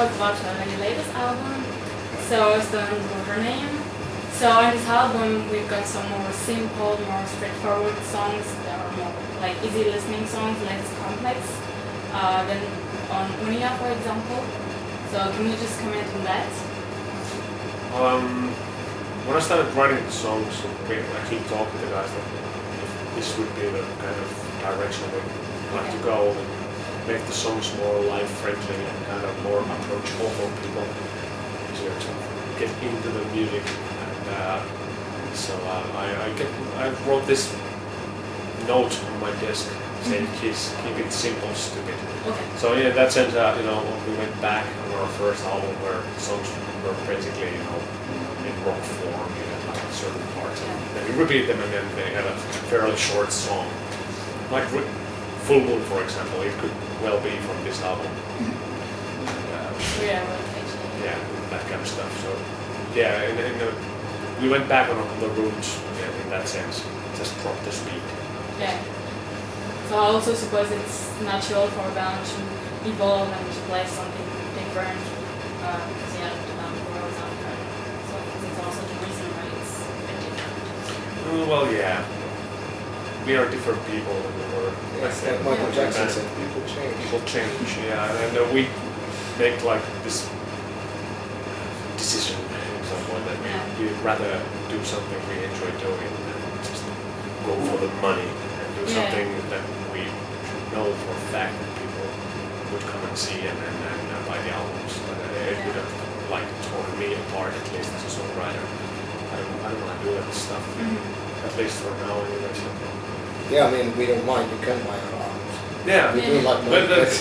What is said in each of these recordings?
talk about your latest album. So it's the Her Name. So on this album we've got some more simple, more straightforward songs that are more like easy listening songs, less complex than on Unia, for example. So can you just comment on that? When I started writing the songs, we actually talked with the guys that if this would be the kind of direction we'd like to go and make the songs more life-friendly and kind of more approachable for people, easier to get into the music. So I wrote this note on my desk saying keep it simple, stupid. Okay. So in that sense, when we went back on our first album where songs were basically, in rock form, like certain parts, and then we repeat them, and then they had a fairly short song. Like Full Moon, for example, it could well be from this album. Yeah, that kind of stuff. So yeah, we went back on the roots in that sense, just dropped the speed. Yeah. So I also suppose it's natural for a band to evolve and to play something different because the band grows up. So it's also the reason why it's a bit different. Well, yeah. We are different people than we were. Yes, like Michael Jackson said, people change. People change, yeah. And we make like this decision at some point that we'd rather do something we enjoy doing than just go for the money and do something that we know for a fact that people would come and see and buy the albums. But it would have like torn me apart, at least as a songwriter. I don't want to do that stuff, at least for now anyway. So. Yeah, I mean, we don't mind, you can buy our albums. Yeah, we do like money. Yes,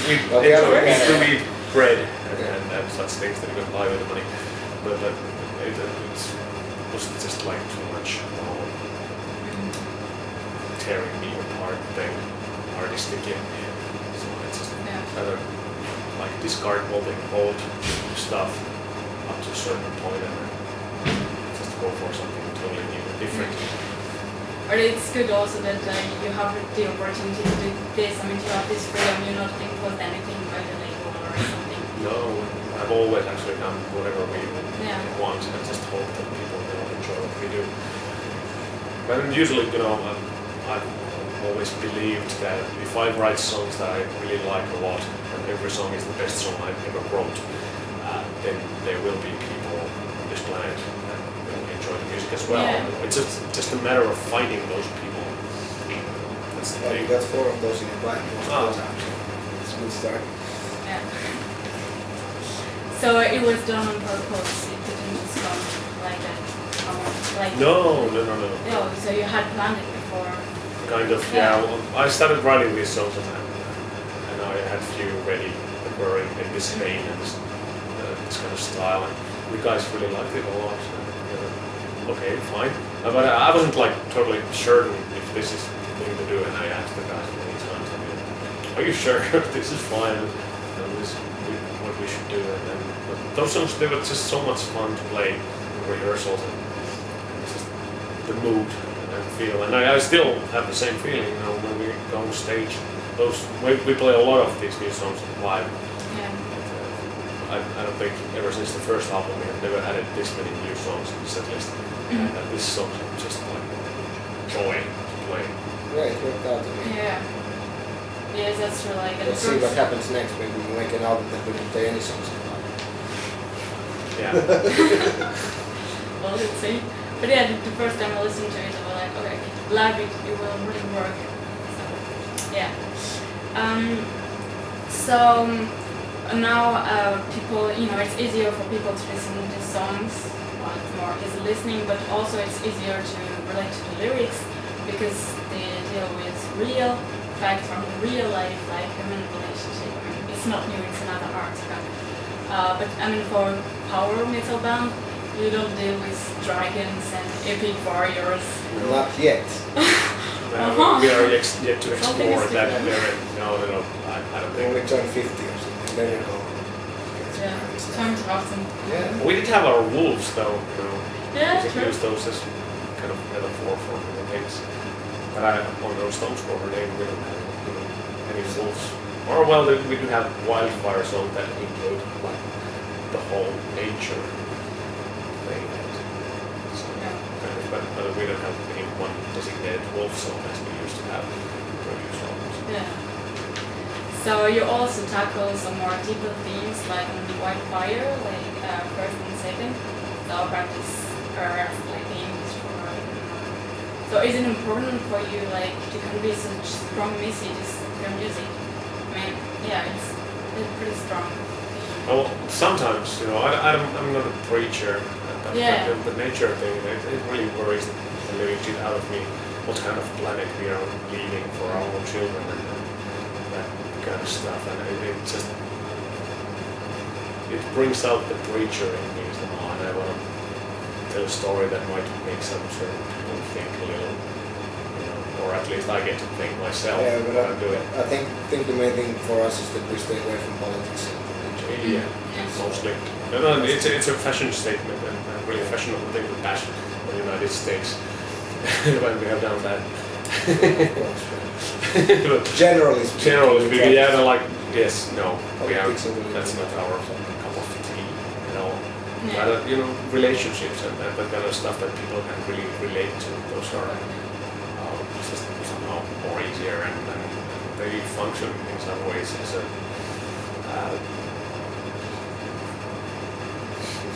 we enjoy bread and such things that you can buy with the money. But it was just like too much tearing me apart thing artistically. So I just rather like discard all the old stuff up to a certain point and just go for something totally new and different. But it's good also that you have the opportunity to do this. I mean, you have this freedom, you're not imposed anything by the label or something. No, I've always actually done whatever we want and just hope that people will enjoy what we do. But usually, I've always believed that if I write songs that I really like a lot, and every song is the best song I've ever wrote, then there will be people on this planet that will enjoy the music as well. Yeah. It's just a matter of finding those people. That's the thing. You got 4 of those in your band. It's a good start. Yeah. So it was done on purpose. It didn't just come like that. No. No, so you had planned it before. Kind of, yeah. Well, I started writing these songs and I had a few ready that were in this vein and this kind of style. And the guys really liked it a lot. Okay, fine. But I wasn't like totally certain if this is the thing to do, and I asked the guys many times, are you sure this is fine? This is what we should do. And those songs, they were just so much fun to play in rehearsals and just the mood and feel. And I still have the same feeling, when we go on stage. We play a lot of these new songs live. I don't think ever since the first album we have never added this many new songs to the set list. And this song is just like joy to play. Yeah, it worked out to me. Yeah. Yes, that's true. Like, let's see what happens next. Maybe we make an album that we don't play any songs. Yeah. Well, let's see. But yeah, the first time I listened to it, I was like, okay, live it will really work. So, yeah. So now people, it's easier for people to listen to songs. Well, it's more easy listening, but also it's easier to relate to the lyrics because they deal with real facts from real life, like human relationship. I mean, it's not new in Sonata Arctica. But I mean, for power metal band, you don't deal with dragons and epic warriors. Not yet. We are yet to explore that area. No, I don't think. When we turn 50 or something, then you go. Yeah, time to have some. Yeah. We did have our wolves though, Yeah, we true. use those as kind of metaphor for the things. But on those stones over there, we don't have any wolves. Or well, we do have wildfire songs that include like the whole nature thing. So, but we don't have any one designated wolf song as we used to have previous albums. Yeah. So you also tackle some more deeper themes like on the wildfire, like first and second. So practice like the English for. So is it important for you like to convey such strong messages through music? I mean, yeah, it's pretty strong. Well, sometimes, you know, I'm not a preacher, but the nature thing, it really worries the living shit out of me. What kind of planet we are leaving for our own children and that kind of stuff, and it just it brings out the preacher in me somehow, and I want to tell a story that might make some certain people think a little, you know, or at least I get to think myself. Yeah, but when I do it. I think the main thing for us is that we stay away from politics and religion. Yeah, mostly. No, it's a fashion statement and really fashionable thing to bash in the United States when we have done that. Of course, but generally speaking, yeah, they're like, yes, no, we have, politics and religion. that's not our cup of tea, you know. Yeah. But, you know, relationships and that kind of stuff that people can really relate to, those are just somehow more easier and they function in some ways as a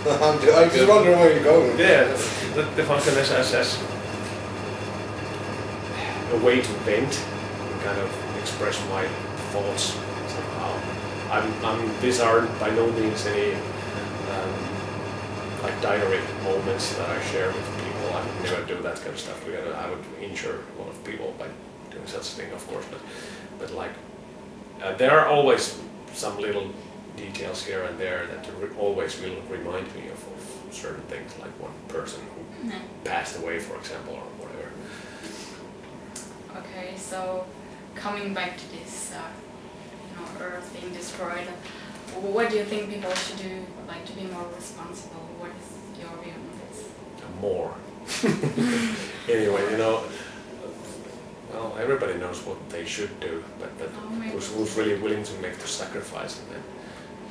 I'm just wondering where you're going. yeah, the function as a way to vent and kind of express my thoughts somehow. These are by no means any like diary moments that I share with people. I would never do that kind of stuff. I would injure a lot of people by doing such a thing, of course. But like there are always some little details here and there that always will remind me of certain things, like one person who passed away, for example, or whatever. Okay, so coming back to this, Earth being destroyed, what do you think people should do, like, to be more responsible? What is your view on this? More. Anyway, you know, well, everybody knows what they should do, but who's really willing to make the sacrifice and then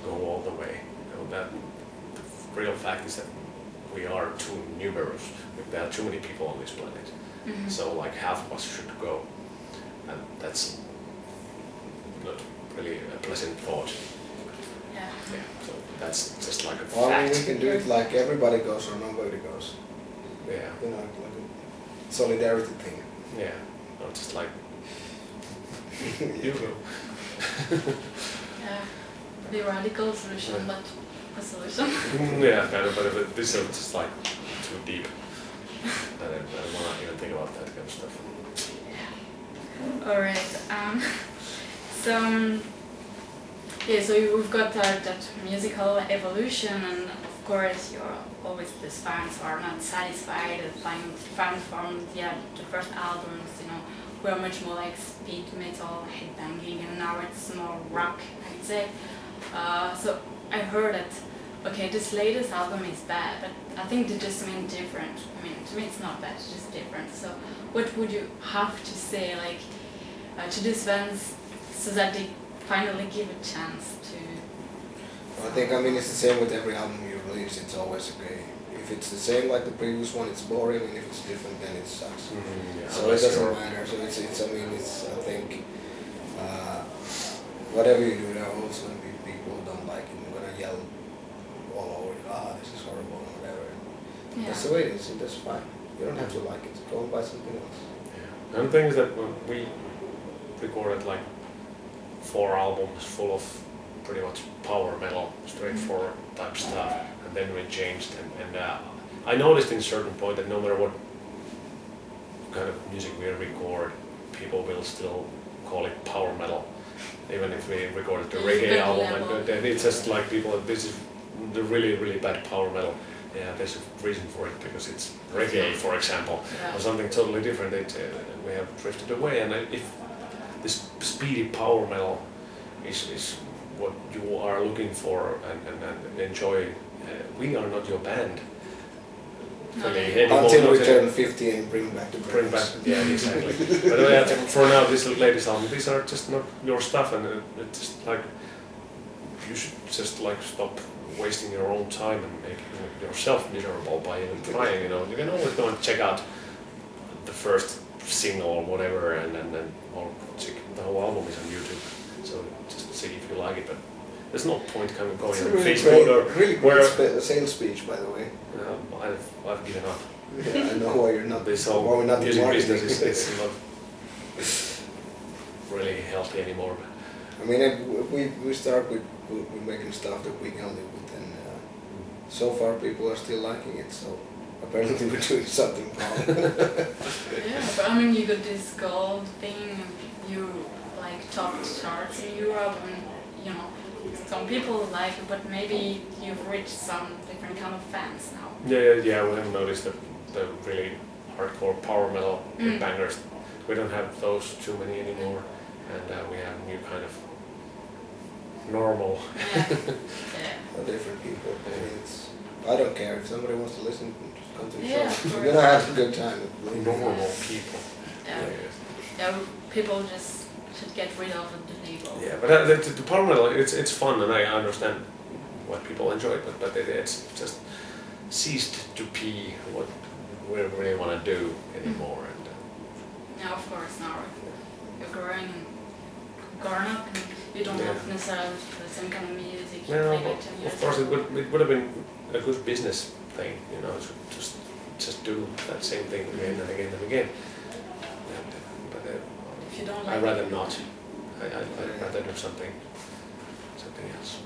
go all the way? You know, that the real fact is that we are too numerous. There are too many people on this planet. Mm-hmm. So like half of us should go, and that's not really a pleasant thought. Yeah. Yeah. So that's just like a Well, I mean, fact. we can do it like everybody goes or nobody goes. Yeah. You know, like a solidarity thing. Yeah. Not just like you go. Yeah. The radical solution, Yeah. but a solution. Yeah, kind of, but this is just like too deep. I don't want to even think about that kind of stuff. Alright, so we've got that musical evolution, and of course you're always these fans who are not satisfied and find from the first albums, were much more like speed metal, headbanging, and now it's more rock, I'd say. So I heard that, okay, this latest album is bad, but I think they just mean different. I mean, to me it's not bad, it's just different. So what would you have to say, like, to these fans so that they finally give a chance to... I think, I mean, it's the same with every album you release, it's always okay. If it's the same like the previous one, it's boring, and if it's different, then it sucks. Yeah, so it doesn't matter. So it's I mean, I think, whatever you do, there are always going to be people who don't like it, and going to yell all over you, this is horrible, or whatever. Yeah. That's the way it is, and that's fine. You don't have to like it, go and buy something else. Yeah. And the thing is that when we recorded like 4 albums full of pretty much power metal, straightforward type stuff, and then we changed, and I noticed in a certain point that no matter what kind of music we record, people will still call it power metal, even if we recorded the reggae album, and then it's just like people, this is the really, really bad power metal. Yeah, there's a reason for it, because it's reggae, for example, or something totally different. We have drifted away, and if this speedy power metal is what you are looking for and enjoy, we are not your band. really anymore. Until we turn 50 and bring back the Bring back, brains. yeah, exactly. But for now, this latest album, these are just not your stuff, and it's just like you should just like stop wasting your own time and making yourself miserable by even trying. You know, you can always go and check out the first single or whatever, and then or check the whole album is on YouTube. So just see if you like it, but there's no point going on Facebook or really where. great sales speech, by the way. I've given up. Yeah, I know why you're not. This why whole we're not music marketing. business is not really healthy anymore. I mean, we start with making stuff that we can live with, and so far people are still liking it. So apparently we're doing something wrong. Yeah, but I mean, you got this gold thing. You like topped charts in Europe, and you know, some people like it, but maybe you've reached some different kind of fans now. Yeah. We have noticed that the really hardcore power metal bangers. We don't have those too many anymore, and we have new kind of normal. Or different people. I mean, I don't care if somebody wants to listen. Just come to the show. We're sure. gonna have a good time. Normal people. Yeah, people just should get rid of the label. Yeah, but the power metal, it's fun, and I understand why people enjoy it, but it's just ceased to be what we really want to do anymore. And Yeah, of course, now you're growing up, and you don't have necessarily the same kind of music you played like 10 years of course, ago. it would have been a good business thing, you know, to just do that same thing again and again and again. But If you don't like I'd rather it, not. I'd rather do something else.